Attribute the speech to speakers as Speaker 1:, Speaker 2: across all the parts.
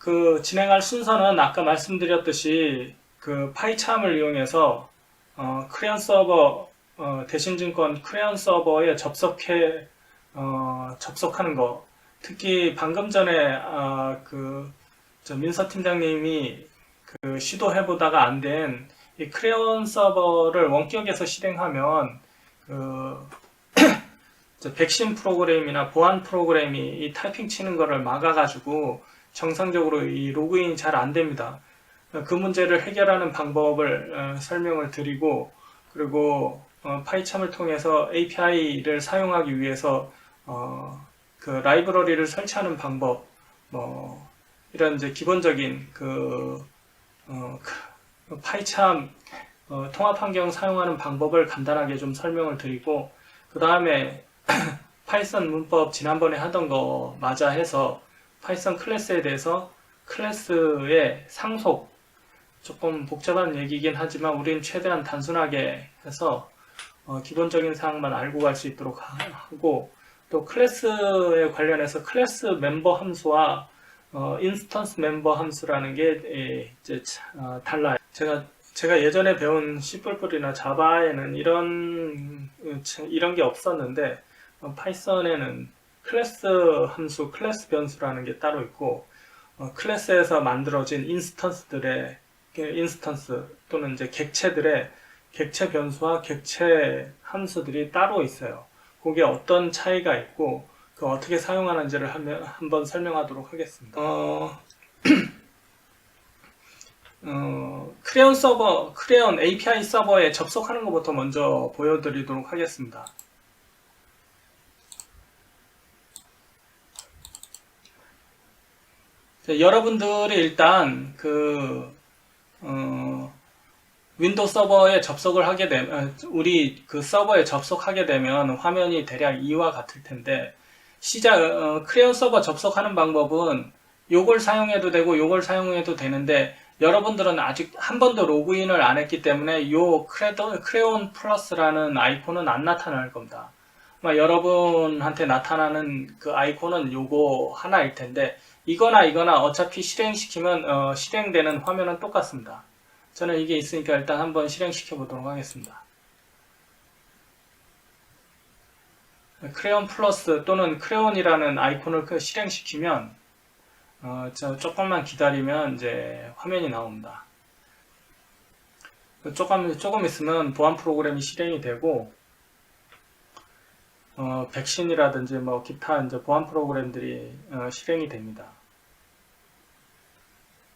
Speaker 1: 그 진행할 순서는 아까 말씀드렸듯이 그 파이참을 이용해서 크레온 서버 대신증권 크레온 서버에 접속하는 거. 특히 방금 전에 저 민서 팀장님이 그 시도해보다가 안 된 이 크레온 서버를 원격에서 실행하면 백신 프로그램이나 보안 프로그램이 이 타이핑 치는 거를 막아가지고 정상적으로 이 로그인이 잘 안 됩니다. 그 문제를 해결하는 방법을 설명을 드리고, 그리고 파이참을 통해서 API를 사용하기 위해서 그 라이브러리를 설치하는 방법, 이런 이제 기본적인 파이참 통합 환경 사용하는 방법을 간단하게 좀 설명을 드리고, 그 다음에 파이썬 문법 지난번에 하던 거 맞아 해서 파이썬 클래스에 대해서 클래스의 상속, 조금 복잡한 얘기이긴 하지만 우리는 최대한 단순하게 해서 기본적인 사항만 알고 갈 수 있도록 하고, 또 클래스에 관련해서 클래스 멤버 함수와 인스턴스 멤버 함수라는 게 이제 달라요. 제가 예전에 배운 C++이나 자바에는 이런 게 없었는데, 파이썬에는 클래스 함수, 클래스 변수라는 게 따로 있고, 클래스에서 만들어진 인스턴스 또는 이제 객체들의 객체 변수와 객체 함수들이 따로 있어요. 그게 어떤 차이가 있고 그 어떻게 사용하는지를 한번 설명하도록 하겠습니다. 크레온 API 서버에 접속하는 것부터 먼저 보여드리도록 하겠습니다. 여러분들이 일단 윈도우 서버에 접속을 하게 되면, 우리 그 서버에 접속하게 되면 화면이 대략 이와 같을 텐데, 크레온 서버 접속하는 방법은 요걸 사용해도 되고 요걸 사용해도 되는데, 여러분들은 아직 한 번도 로그인을 안 했기 때문에 요 크레온 플러스라는 아이콘은 안 나타날 겁니다. 여러분한테 나타나는 그 아이콘은 요거 하나일 텐데, 이거나 어차피 실행시키면 실행되는 화면은 똑같습니다. 저는 이게 있으니까 일단 한번 실행시켜 보도록 하겠습니다. 크레온 플러스 또는 크레온이라는 아이콘을 실행시키면 조금만 기다리면 이제 화면이 나옵니다. 조금 있으면 보안 프로그램이 실행이 되고, 백신이라든지 기타 이제 보안 프로그램들이 실행이 됩니다.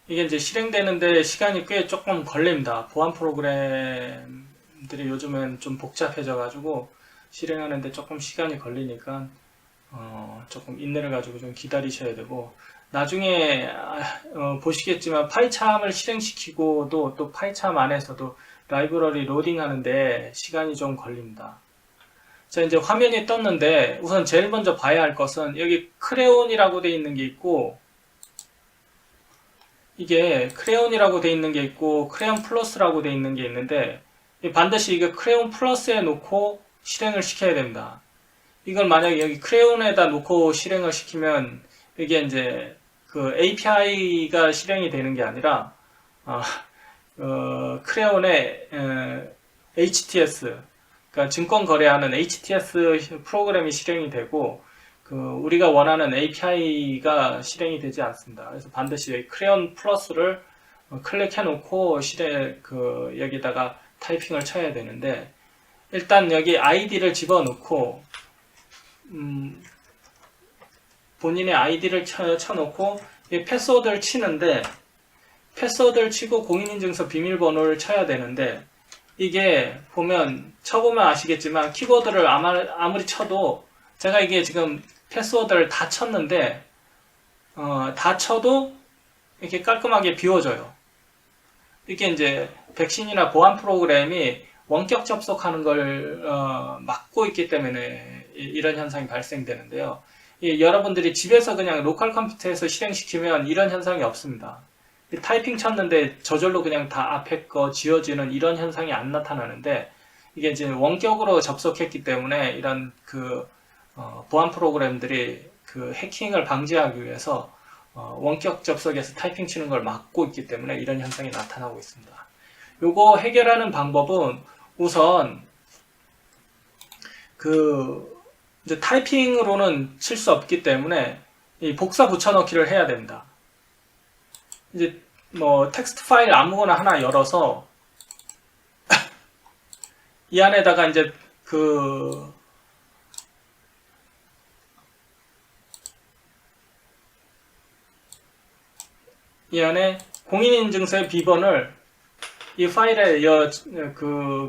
Speaker 1: 이게 이제 실행되는데 시간이 꽤 조금 걸립니다. 보안 프로그램들이 요즘엔 좀 복잡해져 가지고 실행하는데 조금 시간이 걸리니까 조금 인내를 가지고 좀 기다리셔야 되고, 나중에 보시겠지만 파이참을 실행시키고도 또 파이참 안에서도 라이브러리 로딩하는데 시간이 좀 걸립니다. 자, 이제 화면이 떴는데 우선 제일 먼저 봐야 할 것은 여기 크레온이라고 되어 있는 게 있고, 이게 크레온이라고 되어 있는 게 있고 크레온 플러스라고 되어 있는 게 있는데, 반드시 이게 크레온 플러스에 놓고 실행을 시켜야 됩니다. 이걸 만약에 여기 크레온에다 놓고 실행을 시키면 이게 이제 그 API가 실행이 되는 게 아니라 크레온의 HTS, 그러니까 증권 거래하는 HTS 프로그램이 실행이 되고, 우리가 원하는 API가 실행이 되지 않습니다. 그래서 반드시 크레온 플러스를 클릭해 놓고 여기다가 타이핑을 쳐야 되는데, 일단 여기 아이디를 집어넣고 본인의 아이디를 쳐놓고 패스워드를 치는데, 패스워드를 치고 공인인증서 비밀번호를 쳐야 되는데, 이게 쳐보면 아시겠지만 키보드를 아무리 쳐도, 제가 이게 지금 패스워드를 다 쳤는데 다 쳐도 이렇게 깔끔하게 비워져요. 이게 이제 백신이나 보안 프로그램이 원격 접속하는 걸 막고 있기 때문에 이런 현상이 발생되는데요. 여러분들이 집에서 그냥 로컬 컴퓨터에서 실행시키면 이런 현상이 없습니다. 타이핑 쳤는데 저절로 그냥 다 앞에 거 지워지는 이런 현상이 안 나타나는데, 이게 이제 원격으로 접속했기 때문에 이런 보안 프로그램들이 해킹을 방지하기 위해서 원격 접속에서 타이핑 치는 걸 막고 있기 때문에 이런 현상이 나타나고 있습니다. 요거 해결하는 방법은 우선 이제 타이핑으로는 칠 수 없기 때문에 이 복사 붙여넣기를 해야 됩니다. 이제 텍스트 파일 아무거나 하나 열어서 이 안에다가 이제 이 안에 공인인증서의 비번을 이 파일에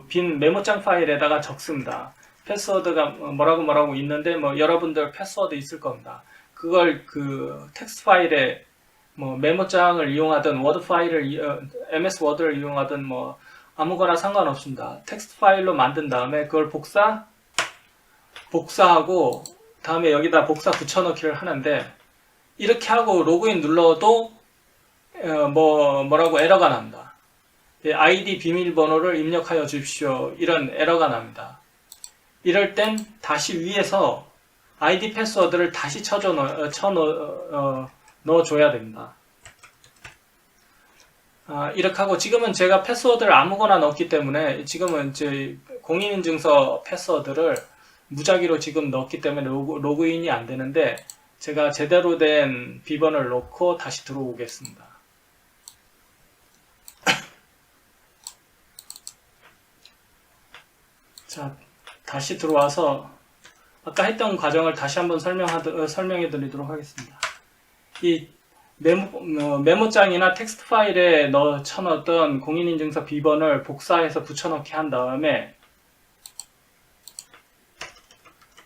Speaker 1: 빈 메모장 파일에다가 적습니다. 패스워드가 뭐라고 있는데 여러분들 패스워드 있을 겁니다. 그걸 텍스트 파일에 메모장을 이용하든 워드 파일을 MS 워드를 이용하든 아무거나 상관없습니다. 텍스트 파일로 만든 다음에 그걸 복사하고 다음에 여기다 복사 붙여넣기를 하는데 이렇게 하고 로그인 눌러도 뭐라고 에러가 납니다. 아이디 비밀번호를 입력하여 주십시오. 이런 에러가 납니다. 이럴 땐 다시 위에서 아이디 패스워드를 다시 넣어줘야 됩니다. 이렇게 하고 지금은 제가 패스워드를 아무거나 넣었기 때문에 지금은 제 공인인증서 패스워드를 무작위로 지금 넣었기 때문에 로그인이 안 되는데 제가 제대로 된 비번을 넣고 다시 들어오겠습니다. 자, 다시 들어와서 아까 했던 과정을 다시 한번 설명해 드리도록 하겠습니다. 이 메모장이나 텍스트 파일에 쳐넣었던 공인인증서 비번을 복사해서 붙여넣기 한 다음에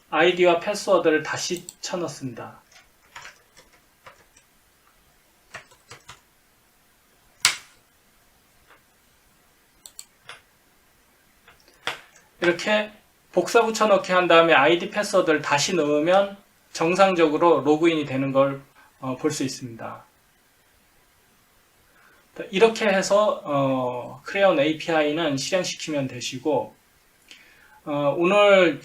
Speaker 1: 아이디와 패스워드를 다시 쳐넣습니다. 이렇게 복사 붙여넣기 한 다음에 아이디 패스워드를 다시 넣으면 정상적으로 로그인이 되는 걸 볼 수 있습니다. 이렇게 해서 크레온 API는 실행시키면 되시고 오늘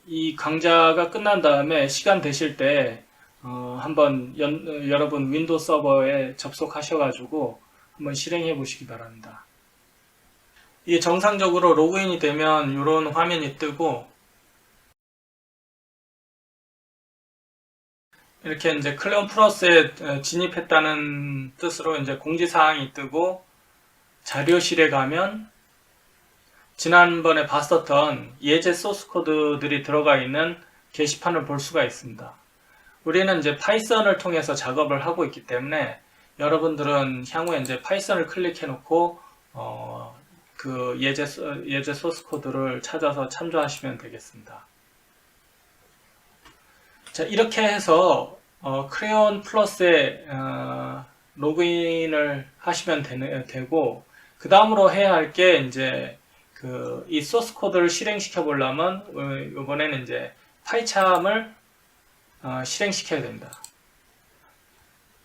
Speaker 1: 이 강좌가 끝난 다음에 시간 되실 때 한번 여러분 윈도우 서버에 접속하셔가지고 한번 실행해 보시기 바랍니다. 이게 정상적으로 로그인이 되면 이런 화면이 뜨고 이렇게 이제 클레온 플러스에 진입했다는 뜻으로 이제 공지사항이 뜨고 자료실에 가면 지난번에 봤었던 예제 소스 코드들이 들어가 있는 게시판을 볼 수가 있습니다. 우리는 이제 파이썬을 통해서 작업을 하고 있기 때문에 여러분들은 향후에 이제 파이썬을 클릭해 놓고 그 예제 소스 코드를 찾아서 참조하시면 되겠습니다. 자, 이렇게 해서 크레온 플러스에 로그인을 하시면 되고 그 다음으로 해야 할 게 이제 이 소스 코드를 실행시켜 보려면 이번에는 이제 파이참을 실행시켜야 됩니다.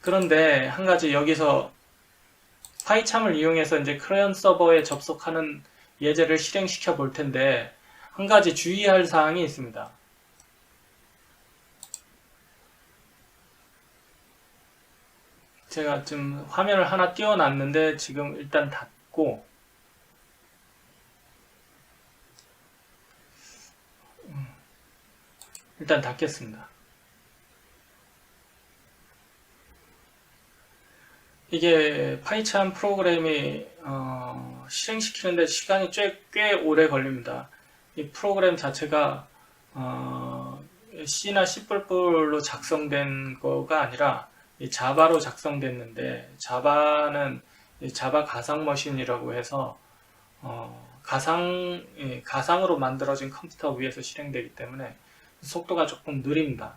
Speaker 1: 그런데 한 가지 여기서 파이참을 이용해서 이제 크레온 서버에 접속하는 예제를 실행시켜 볼 텐데 한 가지 주의할 사항이 있습니다. 제가 지금 화면을 하나 띄워놨는데 지금 일단 닫고 일단 닫겠습니다. 이게 파이참 프로그램이 실행시키는데 시간이 꽤 오래 걸립니다. 이 프로그램 자체가 C나 C++로 작성된 거가 아니라 자바로 작성됐는데 자바는 자바 가상 머신이라고 해서 가상으로 만들어진 컴퓨터 위에서 실행되기 때문에 속도가 조금 느립니다.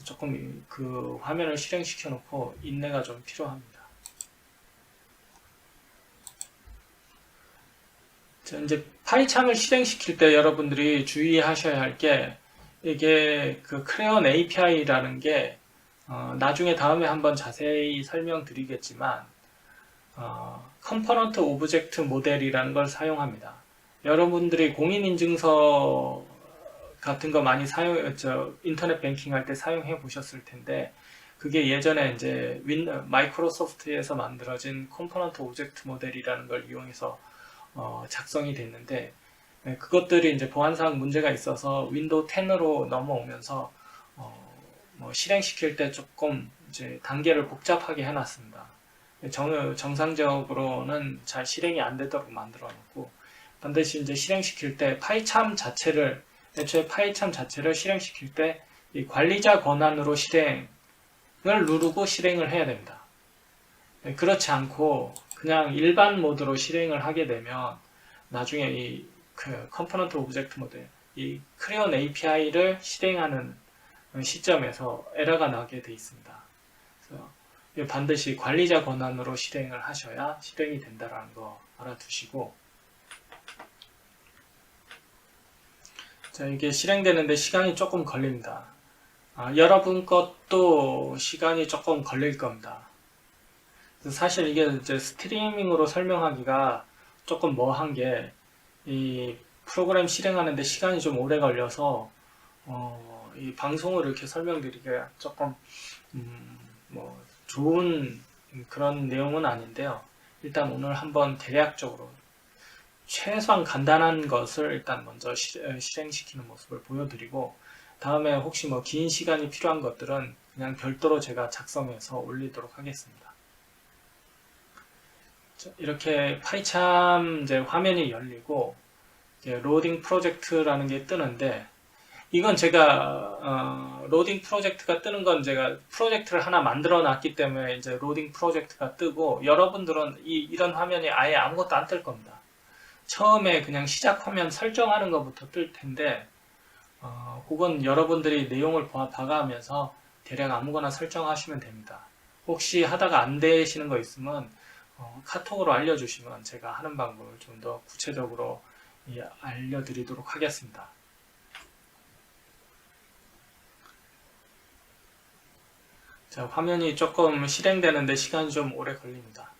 Speaker 1: 조금 그 화면을 실행시켜 놓고 인내가 좀 필요합니다. 자, 이제 파이참을 실행시킬 때 여러분들이 주의하셔야 할 게 이게 그 크레온 API라는 게 나중에 다음에 한번 자세히 설명드리겠지만 컴포넌트 오브젝트 모델이라는 걸 사용합니다. 여러분들이 공인인증서 같은 거 많이 인터넷 뱅킹 할 때 사용해 보셨을 텐데 그게 예전에 이제 마이크로소프트에서 만들어진 컴포넌트 오브젝트 모델이라는 걸 이용해서 작성이 됐는데, 그것들이 이제 보안상 문제가 있어서 윈도우 10으로 넘어오면서 뭐 실행시킬 때 조금 이제 단계를 복잡하게 해놨습니다. 정상적으로는 잘 실행이 안 되도록 만들어 놓고, 반드시 이제 실행시킬 때 애초에 파이참 자체를 실행시킬 때 이 관리자 권한으로 실행을 누르고 실행을 해야 됩니다. 그렇지 않고 그냥 일반 모드로 실행을 하게 되면 나중에 이 컴포넌트 오브젝트 모델, 이 크레온 API를 실행하는 시점에서 에러가 나게 돼 있습니다. 그래서 반드시 관리자 권한으로 실행을 하셔야 실행이 된다는 거 알아두시고, 자, 이게 실행되는데 시간이 조금 걸립니다. 여러분 것도 시간이 조금 걸릴 겁니다. 사실 이게 이제 스트리밍으로 설명하기가 조금 뭐한 게, 이 프로그램 실행하는데 시간이 좀 오래 걸려서 이 방송을 이렇게 설명드리기가 조금 뭐 좋은 그런 내용은 아닌데요. 일단 오늘 한번 대략적으로 최소한 간단한 것을 일단 먼저 실행시키는 모습을 보여드리고, 다음에 혹시 뭐 긴 시간이 필요한 것들은 그냥 별도로 제가 작성해서 올리도록 하겠습니다. 이렇게 파이참 이제 화면이 열리고 로딩 프로젝트라는 게 뜨는데, 이건 제가 로딩 프로젝트가 뜨는 건 제가 프로젝트를 하나 만들어 놨기 때문에 이제 로딩 프로젝트가 뜨고, 여러분들은 이런 화면이 아예 아무것도 안 뜰 겁니다. 처음에 그냥 시작 화면 설정하는 것부터 뜰 텐데, 그건 여러분들이 내용을 봐가면서 대략 아무거나 설정하시면 됩니다. 혹시 하다가 안 되시는 거 있으면 카톡으로 알려주시면 제가 하는 방법을 좀 더 구체적으로 알려드리도록 하겠습니다. 자, 화면이 조금 실행되는데 시간이 좀 오래 걸립니다.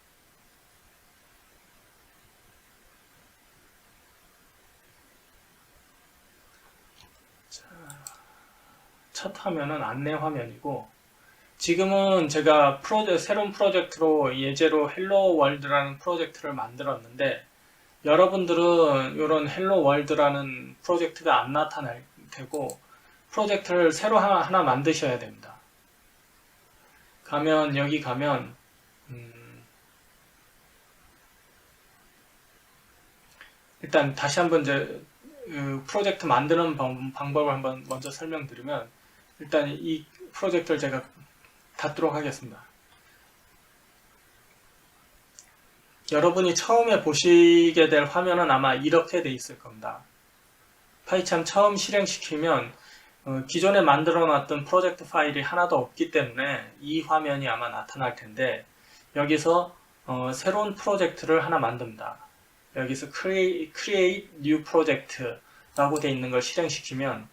Speaker 1: 첫 화면은 안내 화면이고, 지금은 제가 새로운 프로젝트로 예제로 헬로 월드라는 프로젝트를 만들었는데, 여러분들은 이런 헬로 월드라는 프로젝트가 안 나타날 테고 프로젝트를 새로 하나 만드셔야 됩니다. 여기 가면 일단 다시 한번 이제 프로젝트 만드는 방법을 한번 먼저 설명드리면, 일단 이 프로젝트를 제가 닫도록 하겠습니다. 여러분이 처음에 보시게 될 화면은 아마 이렇게 돼 있을 겁니다. 파이참 처음 실행시키면 기존에 만들어 놨던 프로젝트 파일이 하나도 없기 때문에 이 화면이 아마 나타날 텐데, 여기서 새로운 프로젝트를 하나 만듭니다. 여기서 create new project 라고 되어 있는 걸 실행시키면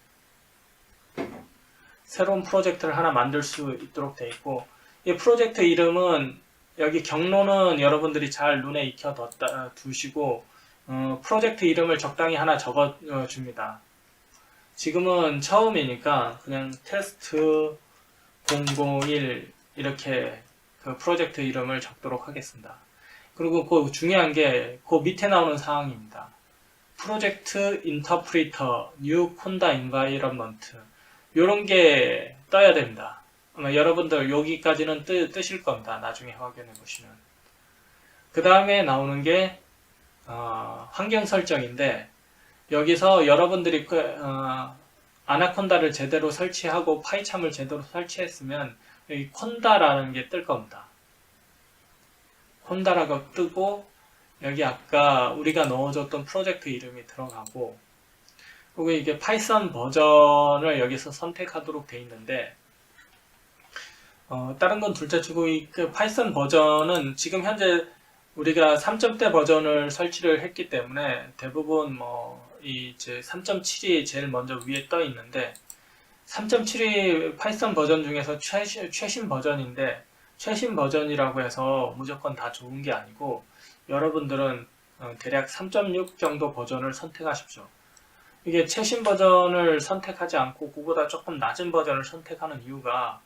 Speaker 1: 새로운 프로젝트를 하나 만들 수 있도록 되어 있고, 이 프로젝트 이름은 여기 경로는 여러분들이 잘 눈에 익혀 두시고 프로젝트 이름을 적당히 하나 적어 줍니다. 지금은 처음이니까 그냥 테스트 001 이렇게 그 프로젝트 이름을 적도록 하겠습니다. 그리고 그 중요한 게 그 밑에 나오는 사항입니다. 프로젝트 인터프리터 뉴 콘다 인바이런먼트, 이런 게 떠야 됩니다. 아마 여러분들 여기까지는 뜨실 겁니다. 나중에 확인해 보시면. 그 다음에 나오는 게 환경 설정인데, 여기서 여러분들이 아나콘다를 제대로 설치하고 파이참을 제대로 설치했으면 여기 콘다라는 게 뜰 겁니다. 콘다라고 뜨고, 여기 아까 우리가 넣어줬던 프로젝트 이름이 들어가고, 그리고 이게 파이썬 버전을 여기서 선택하도록 되어 있는데, 다른 건 둘째치고 그 파이썬 버전은 지금 현재 우리가 3.0대 버전을 설치를 했기 때문에 대부분 이제 3.7이 제일 먼저 위에 떠 있는데, 3.7이 파이썬 버전 중에서 최신 버전인데, 최신 버전이라고 해서 무조건 다 좋은 게 아니고, 여러분들은 대략 3.6 정도 버전을 선택하십시오. 이게 최신 버전을 선택하지 않고 그보다 조금 낮은 버전을 선택하는 이유가,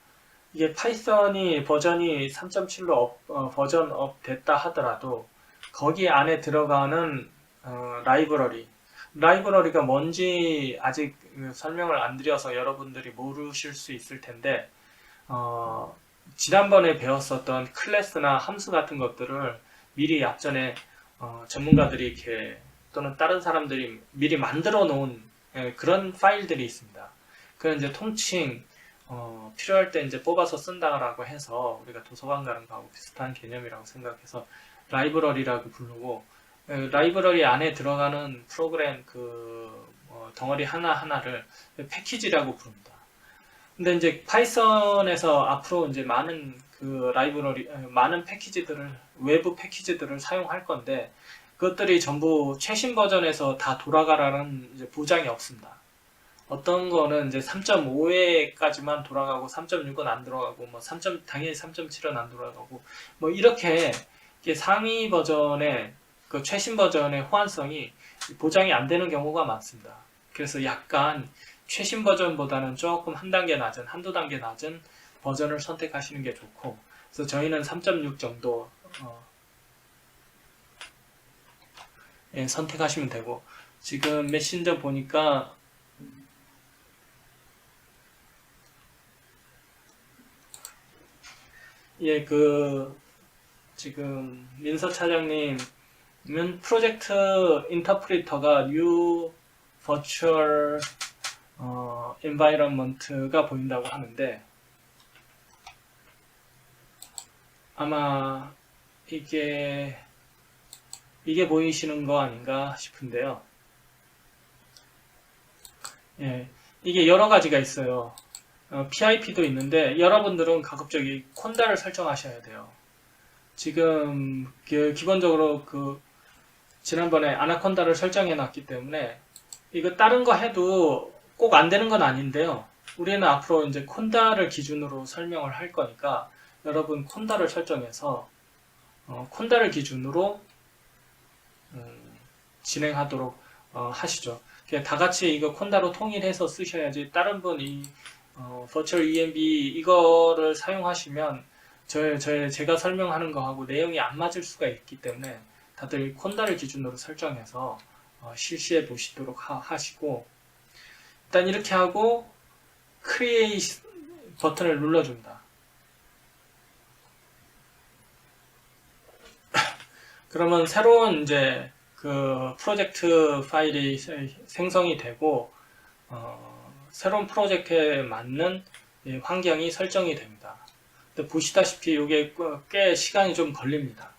Speaker 1: 이게 파이썬이 버전이 3.7로 버전 업 됐다 하더라도 거기 안에 들어가는 라이브러리가 뭔지 아직 설명을 안 드려서 여러분들이 모르실 수 있을 텐데 지난번에 배웠었던 클래스나 함수 같은 것들을 미리 앞전에 전문가들이 이렇게 또는 다른 사람들이 미리 만들어 놓은 그런 파일들이 있습니다. 그건 이제 통칭 필요할 때 이제 뽑아서 쓴다라고 해서 우리가 도서관 가는 거하고 비슷한 개념이라고 생각해서 라이브러리라고 부르고, 라이브러리 안에 들어가는 프로그램 덩어리 하나하나를 패키지라고 부릅니다. 근데 이제 파이썬에서 앞으로 이제 많은 많은 패키지들을, 외부 패키지들을 사용할 건데, 그것들이 전부 최신 버전에서 다 돌아가라는 이제 보장이 없습니다. 어떤 거는 이제 3.5회까지만 돌아가고 3.6은 안 돌아가고 당연히 3.7은 안 돌아가고 이렇게 상위 버전의 그 최신 버전의 호환성이 보장이 안 되는 경우가 많습니다. 그래서 약간 최신 버전보다는 조금 한두 단계 낮은 버전을 선택하시는 게 좋고, 그래서 저희는 3.6 정도 선택하시면 되고, 지금 메신저 보니까 지금 민서 차장님은 프로젝트 인터프리터가 new virtual environment가 보인다고 하는데, 아마 이게 보이시는 거 아닌가 싶은데요. 이게 여러 가지가 있어요. PIP도 있는데 여러분들은 가급적이 콘다를 설정하셔야 돼요. 지금 기본적으로 지난번에 아나콘다를 설정해 놨기 때문에 이거 다른 거 해도 꼭 안 되는 건 아닌데요. 우리는 앞으로 이제 콘다를 기준으로 설명을 할 거니까 여러분 콘다를 설정해서 콘다를 기준으로 진행하도록 하시죠. 다 같이 이거 콘다로 통일해서 쓰셔야지, 다른 분이 Virtual ENV 이거를 사용하시면 제가 설명하는 거하고 내용이 안 맞을 수가 있기 때문에 다들 콘다를 기준으로 설정해서 실시해 보시도록 하시고, 일단 이렇게 하고 Create 버튼을 눌러줍니다. 그러면 새로운 이제 프로젝트 파일이 생성이 되고 새로운 프로젝트에 맞는 환경이 설정이 됩니다. 근데 보시다시피 이게 꽤 시간이 좀 걸립니다.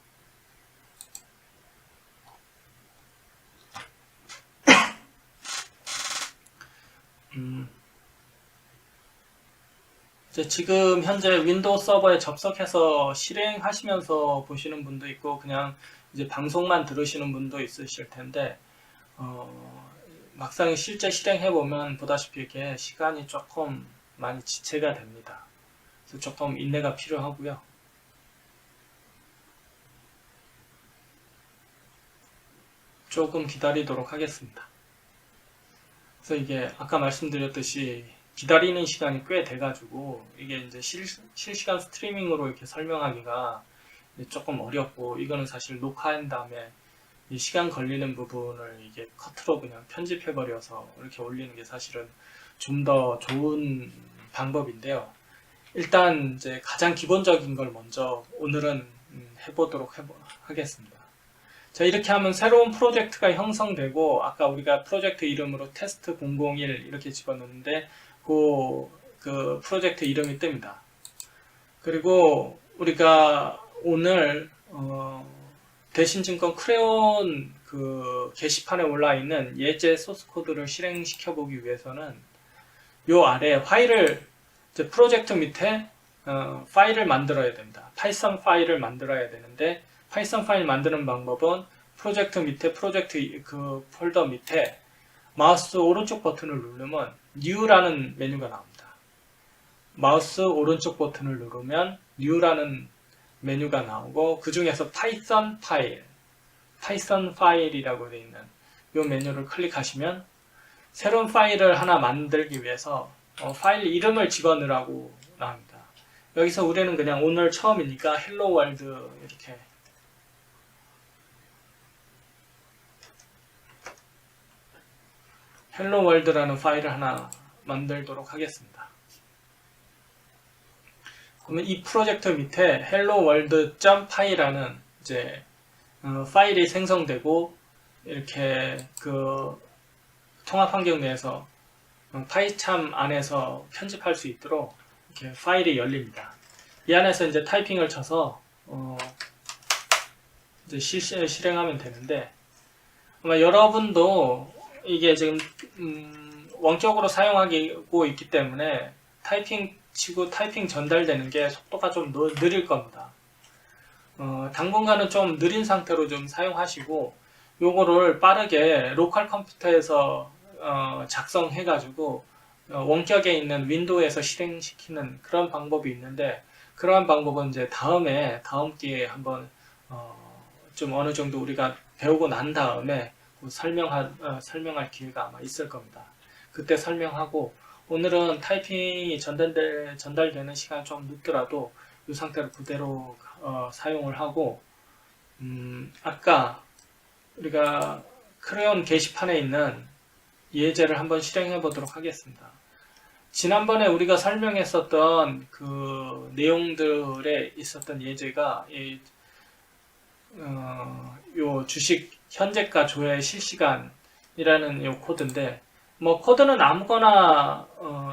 Speaker 1: 지금 현재 윈도우 서버에 접속해서 실행하시면서 보시는 분도 있고 그냥 이제 방송만 들으시는 분도 있으실 텐데, 막상 실제 실행해 보면 보다시피 이렇게 시간이 조금 많이 지체가 됩니다. 그래서 조금 인내가 필요하고요. 조금 기다리도록 하겠습니다. 그래서 이게 아까 말씀드렸듯이 기다리는 시간이 꽤 돼가지고 이게 이제 실시간 스트리밍으로 이렇게 설명하기가 조금 어렵고, 이거는 사실 녹화한 다음에 이 시간 걸리는 부분을 이게 커트로 그냥 편집해버려서 이렇게 올리는 게 사실은 좀 더 좋은 방법인데요. 일단 이제 가장 기본적인 걸 먼저 오늘은 해보도록 하겠습니다. 자, 이렇게 하면 새로운 프로젝트가 형성되고, 아까 우리가 프로젝트 이름으로 테스트 001 이렇게 집어넣는데 그 프로젝트 이름이 뜹니다. 그리고 우리가 오늘 대신증권 크레온 게시판에 올라 있는 예제 소스 코드를 실행시켜 보기 위해서는 요 아래 프로젝트 밑에 파일을 만들어야 됩니다. 파이썬 파일을 만들어야 되는데, 파이썬 파일 만드는 방법은 프로젝트 밑에 폴더 밑에 마우스 오른쪽 버튼을 누르면 New라는 메뉴가 나옵니다. 마우스 오른쪽 버튼을 누르면 New라는 메뉴가 나오고, 그 중에서 파이썬 파일이라고 되어 있는 이 메뉴를 클릭하시면 새로운 파일을 하나 만들기 위해서 파일 이름을 집어넣으라고 나옵니다. 여기서 우리는 그냥 오늘 처음이니까 헬로 월드 이렇게 헬로 월드라는 파일을 하나 만들도록 하겠습니다. 그러면 이 프로젝트 밑에 hello world.py라는 이제 파일이 생성되고 이렇게 그 통합 환경 내에서 파이참 안에서 편집할 수 있도록 이렇게 파일이 열립니다. 이 안에서 이제 타이핑을 쳐서 이제 실행하면 되는데 아마 여러분도 이게 지금 원격으로 사용하고 있기 때문에 타이핑 치고 타이핑 전달되는 게 속도가 좀 느릴 겁니다. 당분간은 좀 느린 상태로 좀 사용하시고 요거를 빠르게 로컬 컴퓨터에서 작성해 가지고 원격에 있는 윈도우에서 실행시키는 그런 방법이 있는데 그러한 방법은 이제 다음 기회에 한번 좀 어느 정도 우리가 배우고 난 다음에 설명할 기회가 아마 있을 겁니다. 그때 설명하고 오늘은 타이핑이 전달되는 시간이 좀 늦더라도 이 상태로 그대로 사용을 하고 아까 우리가 크레온 게시판에 있는 예제를 한번 실행해 보도록 하겠습니다. 지난번에 우리가 설명했었던 그 내용들에 있었던 예제가 요 주식 현재가 조회 실시간이라는 요 코드인데 뭐 코드는 아무거나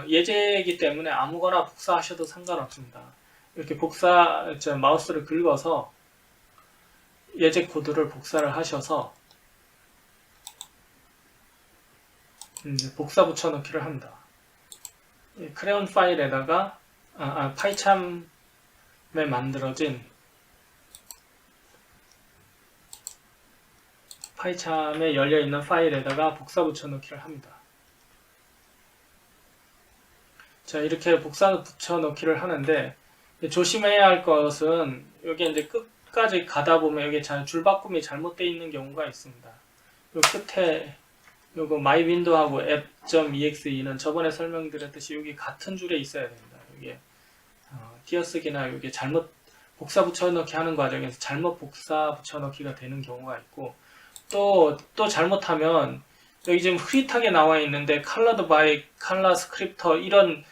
Speaker 1: 예제이기 때문에 아무거나 복사하셔도 상관없습니다. 이렇게 마우스를 긁어서 예제 코드를 복사를 하셔서 복사 붙여넣기를 합니다. 크레온 파일에다가 파이참에 만들어진 파이참에 열려있는 파일에다가 복사 붙여넣기를 합니다. 자, 이렇게 복사 붙여넣기를 하는데 조심해야 할 것은 여기 이제 끝까지 가다 보면 여기 줄바꿈이 잘못되어 있는 경우가 있습니다. 요 끝에 요거 my window하고 app.exe는 저번에 설명드렸듯이 여기 같은 줄에 있어야 됩니다. 여기 띄어쓰기나 여기 잘못 복사 붙여넣기 하는 과정에서 잘못 복사 붙여넣기가 되는 경우가 있고 또 잘못하면 여기 지금 흐릿하게 나와 있는데 colored by color scripter 이런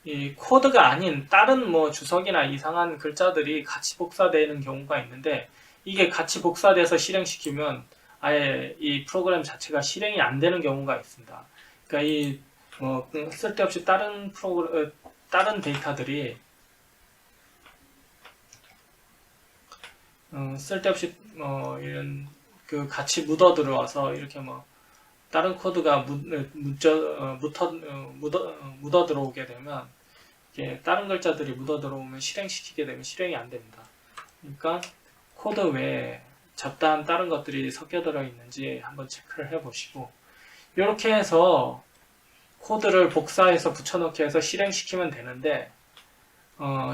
Speaker 1: 이 코드가 아닌 다른 주석이나 이상한 글자들이 같이 복사되는 경우가 있는데 이게 같이 복사돼서 실행시키면 아예 이 프로그램 자체가 실행이 안 되는 경우가 있습니다. 그러니까 이 쓸데없이 다른 데이터들이 쓸데없이 이런 같이 묻어 들어와서 이렇게 다른 코드가 묻어 들어오게 되면 이게 다른 글자들이 묻어 들어오면 실행시키게 되면 실행이 안 됩니다. 그러니까 코드 외에 잡다한 다른 것들이 섞여 들어 있는지 한번 체크를 해 보시고 이렇게 해서 코드를 복사해서 붙여넣기 해서 실행시키면 되는데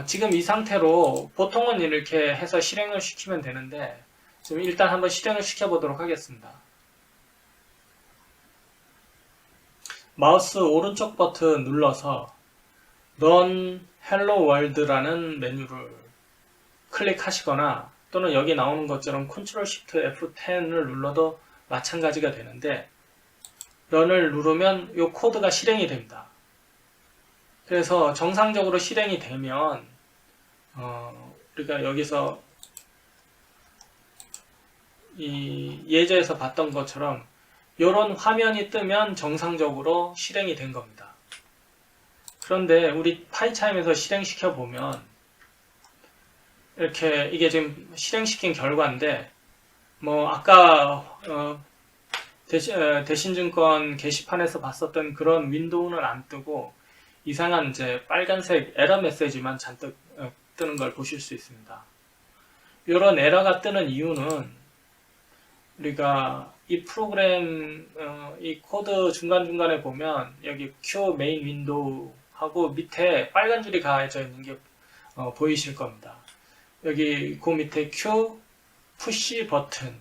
Speaker 1: 지금 이 상태로 보통은 이렇게 해서 실행을 시키면 되는데 지금 일단 한번 실행을 시켜 보도록 하겠습니다. 마우스 오른쪽 버튼 눌러서 Run Hello World라는 메뉴를 클릭하시거나 또는 여기 나오는 것처럼 Ctrl Shift F10을 눌러도 마찬가지가 되는데 Run을 누르면 이 코드가 실행이 됩니다. 그래서 정상적으로 실행이 되면 우리가 여기서 이 예제에서 봤던 것처럼 이런 화면이 뜨면 정상적으로 실행이 된 겁니다. 그런데 우리 파이참에서 실행시켜 보면 이렇게 이게 지금 실행시킨 결과인데 아까 대신증권 게시판에서 봤었던 그런 윈도우는 안 뜨고 이상한 이제 빨간색 에러 메시지만 잔뜩 뜨는 걸 보실 수 있습니다. 이런 에러가 뜨는 이유는 우리가 이 프로그램 이 코드 중간중간에 보면 여기 Q 메인 윈도우 하고 밑에 빨간 줄이 가해져 있는 게 보이실 겁니다. 여기 그 밑에 Q 푸시 버튼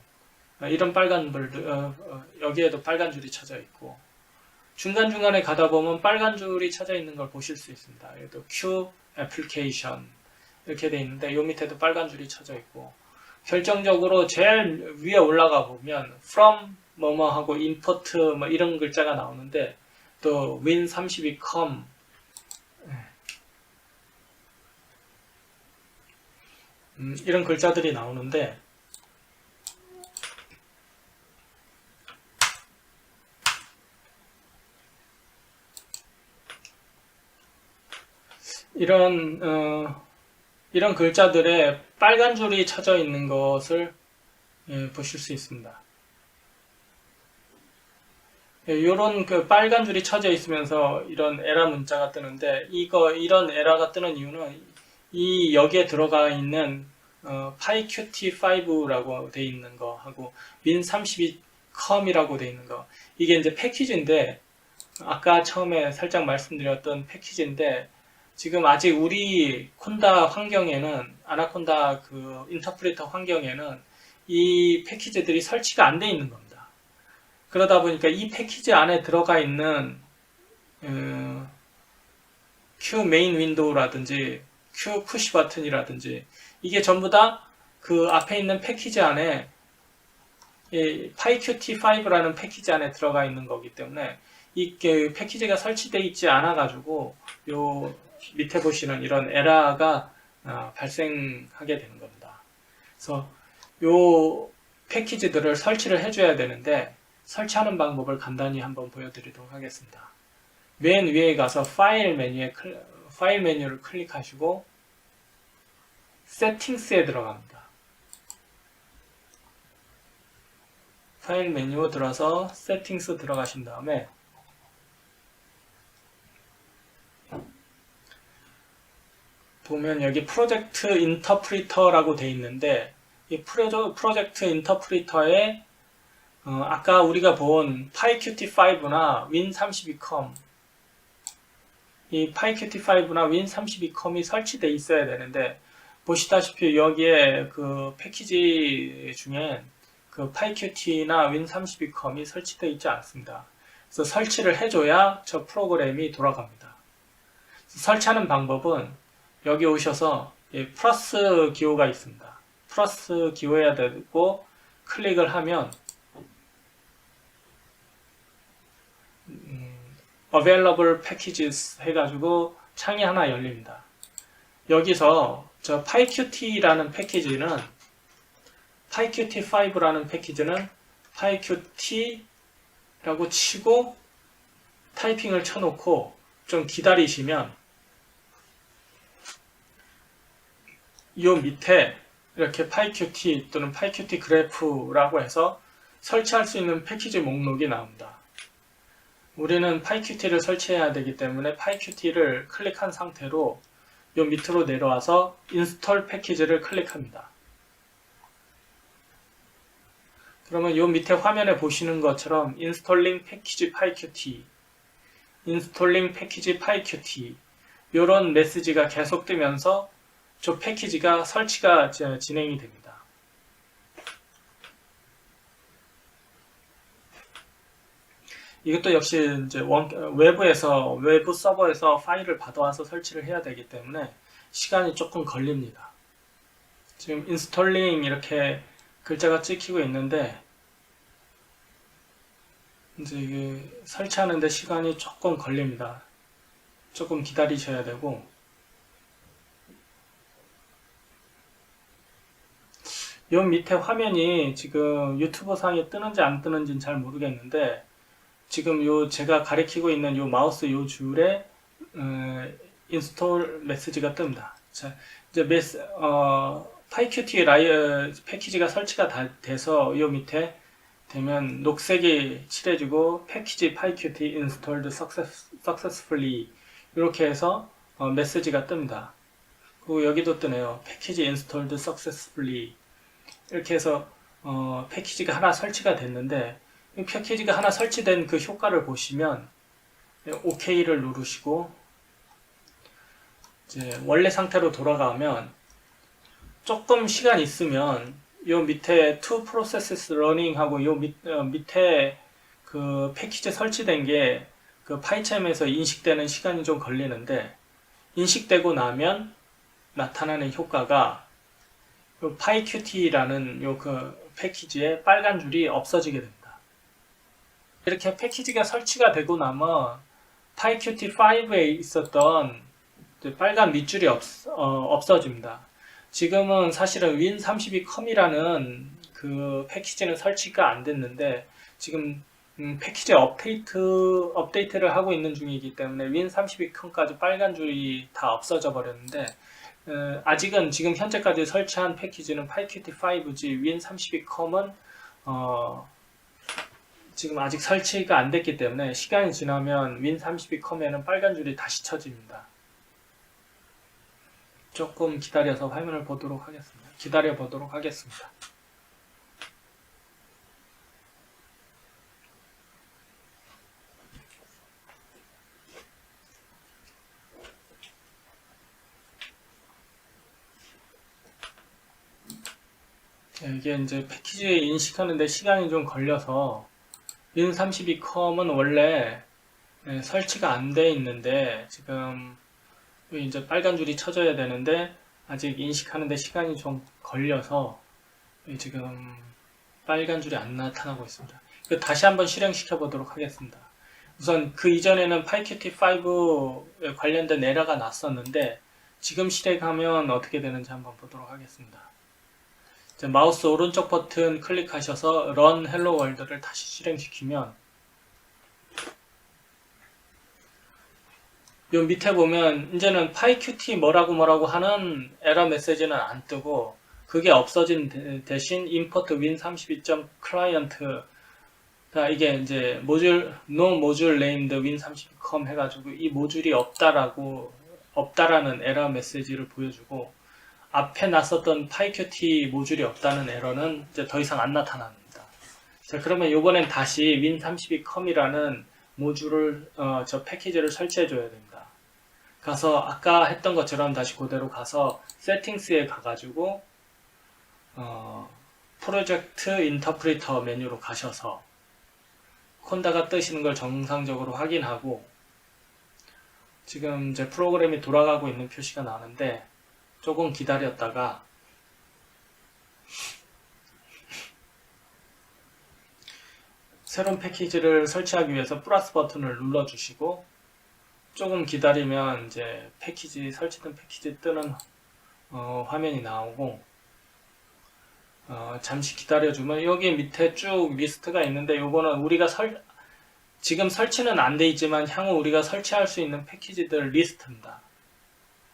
Speaker 1: 이런 빨간 불 여기에도 빨간 줄이 쳐져 있고 중간중간에 가다 보면 빨간 줄이 쳐져 있는 걸 보실 수 있습니다. 여기도 Q 애플리케이션 이렇게 돼 있는데 요 밑에도 빨간 줄이 쳐져 있고 결정적으로 제일 위에 올라가 보면 from 뭐뭐 하고 import 뭐 이런 글자가 나오는데 또 win32com 이런 글자들이 나오는데 이런 글자들에 빨간 줄이 쳐져 있는 것을 보실 수 있습니다. 이런 그 빨간 줄이 쳐져 있으면서 이런 에러 문자가 뜨는데 이런 에러가 뜨는 이유는 여기에 들어가 있는 pyqt5라고 돼 있는 거 하고 win32com이라고 돼 있는 거 이게 이제 패키지인데 아까 처음에 살짝 말씀드렸던 패키지인데 지금 아직 우리 콘다 환경에는 아나콘다 그 인터프리터 환경에는 이 패키지들이 설치가 안 돼 있는 겁니다. 그러다 보니까 이 패키지 안에 들어가 있는 Q 메인 윈도우라든지 Q 푸시 버튼이라든지 이게 전부 다 그 앞에 있는 패키지 안에 pyqt5라는 패키지 안에 들어가 있는 거기 때문에 이 패키지가 설치되어 있지 않아 가지고 요 밑에 보시는 이런 에러가 발생하게 되는 겁니다. 그래서 요 패키지들을 설치를 해줘야 되는데 설치하는 방법을 간단히 한번 보여드리도록 하겠습니다. 맨 위에 가서 파일 메뉴를 클릭하시고 세팅스에 들어갑니다. 파일 메뉴 들어서 세팅스 들어가신 다음에 보면 여기 프로젝트 인터프리터라고 되어 있는데 이 프로젝트 인터프리터에 아까 우리가 본 pyqt5나 win32com 이 pyqt5나 win32com이 설치되어 있어야 되는데 보시다시피 여기에 그 패키지 중에 그 pyqt나 win32com이 설치되어 있지 않습니다. 그래서 설치를 해줘야 저 프로그램이 돌아갑니다. 설치하는 방법은 여기 오셔서 플러스 기호가 있습니다. 플러스 기호해야 되고 클릭을 하면 Available Packages 해가지고 창이 하나 열립니다. 여기서 저 pyqt라는 패키지는 pyqt5라는 패키지는 pyqt라고 치고 타이핑을 쳐놓고 좀 기다리시면 이 밑에 이렇게 pyqt 또는 pyqt 그래프라고 해서 설치할 수 있는 패키지 목록이 나옵니다. 우리는 pyqt를 설치해야 되기 때문에 pyqt를 클릭한 상태로 이 밑으로 내려와서 인스톨 패키지를 클릭합니다. 그러면 이 밑에 화면에 보시는 것처럼 installing package pyqt, installing package pyqt 이런 메시지가 계속 뜨면서 저 패키지가 설치가 진행이 됩니다. 이것도 역시 이제 외부 서버에서 파일을 받아와서 설치를 해야 되기 때문에 시간이 조금 걸립니다. 지금 installing 이렇게 글자가 찍히고 있는데 이제 이게 설치하는데 시간이 조금 걸립니다. 조금 기다리셔야 되고 이 밑에 화면이 지금 유튜브 상에 뜨는지 안 뜨는지는 잘 모르겠는데 지금 제가 가리키고 있는 마우스 줄에 인스톨 메시지가 뜹니다. 자, 이제 pyqt 패키지가 설치가 돼서 이 밑에 되면 녹색이 칠해지고 패키지 pyqt installed successfully 이렇게 해서 메시지가 뜹니다. 그리고 여기도 뜨네요. 패키지 installed successfully 이렇게 해서 패키지가 하나 설치가 됐는데 패키지가 하나 설치된 그 효과를 보시면 OK를 누르시고 이제 원래 상태로 돌아가면 조금 시간 있으면 요 밑에 two processes running 하고 요 밑에 그 패키지 설치된 게 그 파이챔에서 인식되는 시간이 좀 걸리는데 인식되고 나면 나타나는 효과가 요 PyQt라는 요 그 패키지에 빨간 줄이 없어지게 됩니다. 이렇게 패키지가 설치가 되고 나면 PyQt5에 있었던 빨간 밑줄이 없어집니다. 지금은 사실은 win32com이라는 그 패키지는 설치가 안 됐는데 지금 패키지 업데이트를 하고 있는 중이기 때문에 win32com까지 빨간 줄이 다 없어져 버렸는데 아직은 지금 현재까지 설치한 패키지는 PyQt5지 win32com은 지금 아직 설치가 안 됐기 때문에 시간이 지나면 win32com에는 빨간 줄이 다시 쳐집니다. 조금 기다려서 화면을 보도록 하겠습니다. 기다려 보도록 하겠습니다. 이게 이제 패키지 인식하는데 시간이 좀 걸려서 win32com은 원래 설치가 안 돼 있는데 지금 이제 빨간 줄이 쳐져야 되는데 아직 인식하는데 시간이 좀 걸려서 지금 빨간 줄이 안 나타나고 있습니다. 다시 한번 실행시켜 보도록 하겠습니다. 우선 그 이전에는 PyQt5에 관련된 에러가 났었는데 지금 실행하면 어떻게 되는지 한번 보도록 하겠습니다. 이제 마우스 오른쪽 버튼 클릭하셔서 Run Hello World를 다시 실행시키면 요 밑에 보면 이제는 PyQt 뭐라고 하는 에러 메시지는 안 뜨고 그게 없어진 대신 import win32.client 이게 이제 no module named win32com 해가지고 이 모듈이 없다라는 에러 메시지를 보여주고 앞에 났었던 PyQt 모듈이 없다는 에러는 이제 더 이상 안 나타납니다. 자, 그러면 이번엔 다시 win32com이라는 모듈을 저 패키지를 설치해 줘야 됩니다. 가서 아까 했던 것처럼 다시 그대로 가서 세팅스에 가가지고 프로젝트 인터프리터 메뉴로 가셔서 콘다가 뜨시는 걸 정상적으로 확인하고 지금 이제 프로그램이 돌아가고 있는 표시가 나는데 조금 기다렸다가 새로운 패키지를 설치하기 위해서 플러스 버튼을 눌러주시고 조금 기다리면 이제 설치된 패키지 뜨는 화면이 나오고 잠시 기다려주면 여기 밑에 쭉 리스트가 있는데 요거는 우리가 지금 설치는 안 돼 있지만 향후 우리가 설치할 수 있는 패키지들 리스트입니다.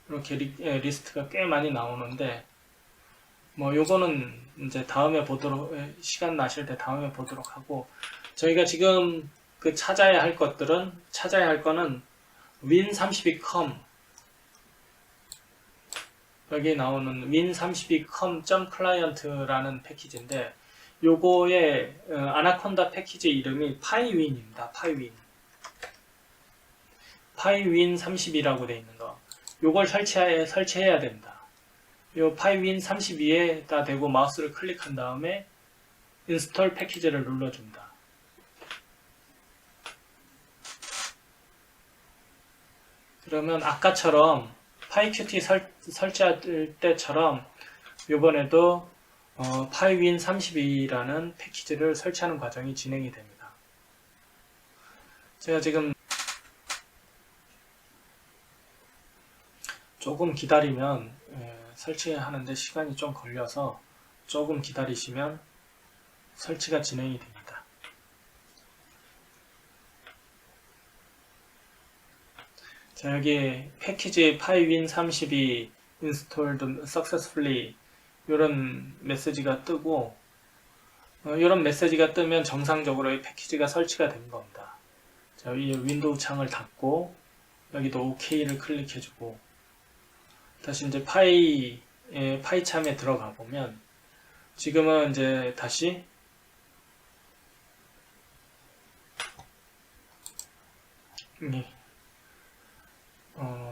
Speaker 1: 이렇게 리스트가 꽤 많이 나오는데 뭐 요거는 이제 다음에 시간 나실 때 다음에 보도록 하고 저희가 지금 찾아야 할 거는 win32com 여기 나오는 win32com.client라는 패키지인데 요거의 아나콘다 패키지 이름이 pywin입니다. pywin32라고 되어 있는 거 요걸 설치해야 됩니다. 요 pywin32에다 대고 마우스를 클릭한 다음에 인스톨 패키지를 눌러줍니다. 그러면 아까처럼 PyQt 설치할 때처럼 이번에도 pywin32라는 패키지를 설치하는 과정이 진행이 됩니다. 제가 지금 조금 기다리면 설치하는데 시간이 좀 걸려서 조금 기다리시면 설치가 진행이 됩니다. 자, 여기 패키지 pywin32 installed successfully 이런 메시지가 뜨고 이런 메시지가 뜨면 정상적으로 이 패키지가 설치가 된 겁니다. 자, 이 윈도우 창을 닫고 여기도 OK를 클릭해주고 다시 이제 파이참에 들어가 보면 지금은 이제 다시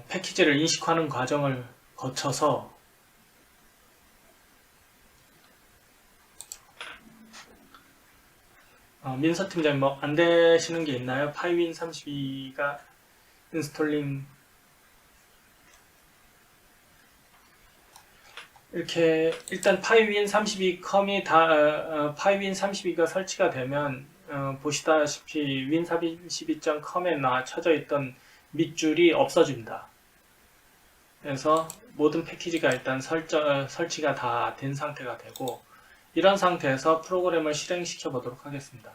Speaker 1: 패키지를 인식하는 과정을 거쳐서 민서팀장님 뭐 안 되시는 게 있나요? pywin32가 인스톨링 이렇게 일단 파이윈32컴이 다 파이윈32가 설치가 되면 보시다시피 윈32.com에 쳐져 있던 밑줄이 없어집니다. 그래서 모든 패키지가 일단 설치가 다 된 상태가 되고, 이런 상태에서 프로그램을 실행시켜 보도록 하겠습니다.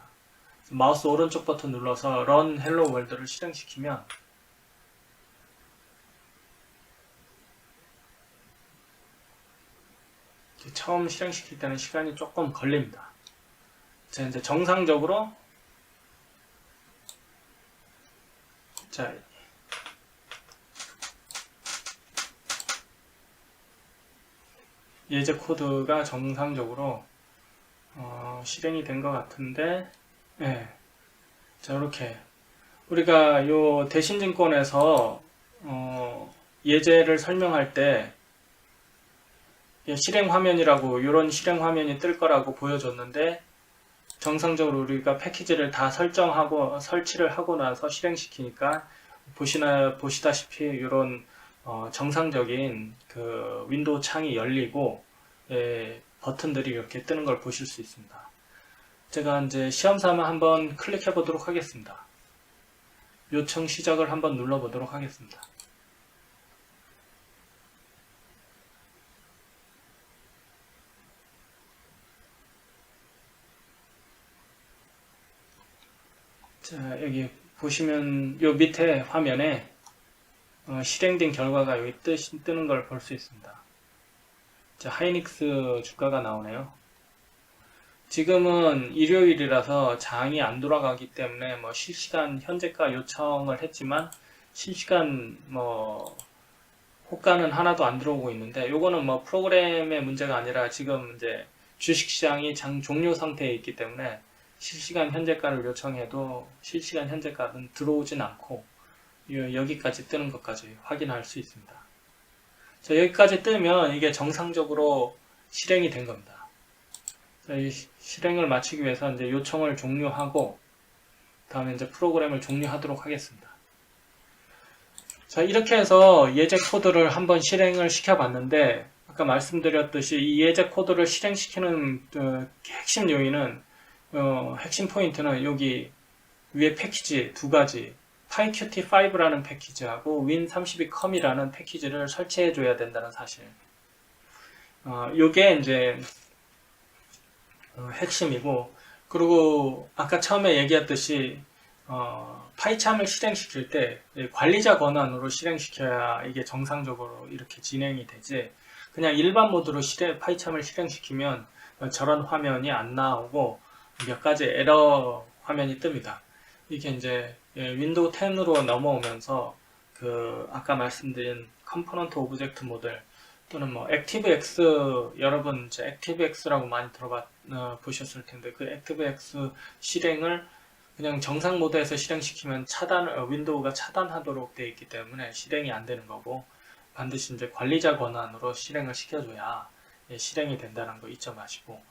Speaker 1: 마우스 오른쪽 버튼 눌러서 Run Hello World를 실행시키면 처음 실행시킬 때는 시간이 조금 걸립니다. 자, 이제 정상적으로 자, 예제 코드가 정상적으로 실행이 된 것 같은데, 네. 자, 이렇게 우리가 요 대신증권에서 예제를 설명할 때 실행 화면이라고 이런 실행 화면이 뜰 거라고 보여줬는데, 정상적으로 우리가 패키지를 다 설정하고 설치를 하고 나서 실행시키니까 보시다시피 이런 정상적인 그 윈도우 창이 열리고, 버튼들이 이렇게 뜨는 걸 보실 수 있습니다. 제가 이제 시험 삼아 한번 클릭해 보도록 하겠습니다. 요청 시작을 한번 눌러 보도록 하겠습니다. 자, 여기 보시면 요 밑에 화면에 실행된 결과가 여기 뜨는 걸 볼 수 있습니다. 자, 하이닉스 주가가 나오네요. 지금은 일요일이라서 장이 안 돌아가기 때문에 뭐 실시간 현재가 요청을 했지만 실시간 호가는 하나도 안 들어오고 있는데, 요거는 뭐 프로그램의 문제가 아니라 지금 이제 주식시장이 장 종료 상태에 있기 때문에 실시간 현재가를 요청해도 실시간 현재가는 들어오진 않고 여기까지 뜨는 것까지 확인할 수 있습니다. 자, 여기까지 뜨면 이게 정상적으로 실행이 된 겁니다. 자, 이 실행을 마치기 위해서 이제 요청을 종료하고 다음에 이제 프로그램을 종료하도록 하겠습니다. 자, 이렇게 해서 예제 코드를 한번 실행을 시켜 봤는데, 아까 말씀드렸듯이 이 예제 코드를 실행시키는 핵심 요인은 핵심 포인트는 여기 위에 패키지 두 가지, PyQt5라는 패키지하고 Win32com이라는 패키지를 설치해 줘야 된다는 사실. 요게 이제 핵심이고, 그리고 아까 처음에 얘기했듯이 파이참을 실행시킬 때 관리자 권한으로 실행시켜야 이게 정상적으로 이렇게 진행이 되지, 그냥 일반 모드로 파이참을 실행시키면 저런 화면이 안 나오고 몇 가지 에러 화면이 뜹니다. 이게 이제 윈도우 10으로 넘어오면서 그 아까 말씀드린 컴포넌트 오브젝트 모델 또는 뭐 액티브엑스, 여러분 이제 액티브엑스라고 많이 보셨을 텐데, 그 액티브엑스 실행을 그냥 정상 모드에서 실행시키면 윈도우가 차단하도록 되어 있기 때문에 실행이 안 되는 거고, 반드시 이제 관리자 권한으로 실행을 시켜줘야 실행이 된다는 거 잊지 마시고,